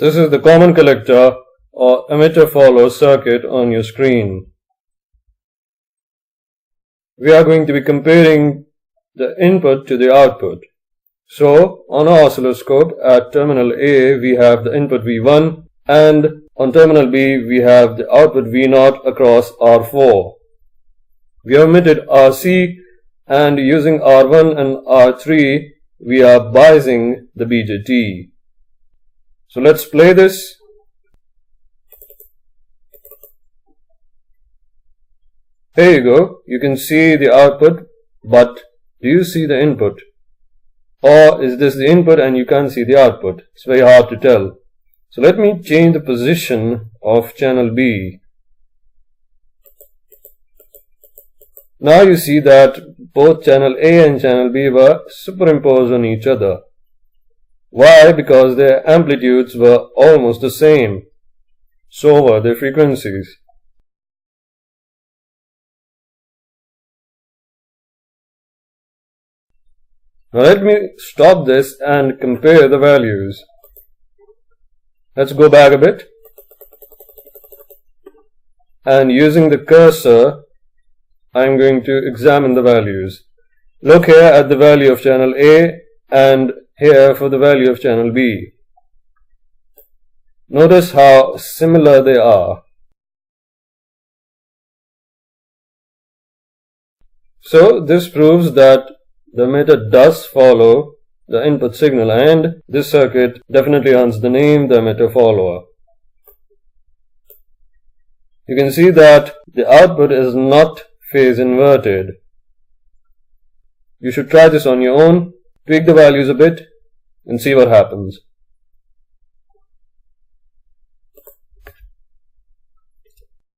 This is the common collector or emitter-follower circuit on your screen. We are going to be comparing the input to the output. So, on our oscilloscope, at terminal A we have the input V1 and on terminal B we have the output V0 across R4. We have omitted RC and using R1 and R3 we are biasing the BJT. So let's play this. Here you go. You can see the output, but do you see the input? Or is this the input and you can't see the output? It's very hard to tell. So let me change the position of channel B. Now you see that both channel A and channel B were superimposed on each other. Why? Because their amplitudes were almost the same. So were their frequencies. Now let me stop this and compare the values. Let's go back a bit. And using the cursor, I'm going to examine the values. Look here at the value of channel A and here for the value of channel B. Notice how similar they are. So this proves that the emitter does follow the input signal, and this circuit definitely earns the name the emitter follower. You can see that the output is not phase inverted. You should try this on your own, tweak the values a bit and see what happens.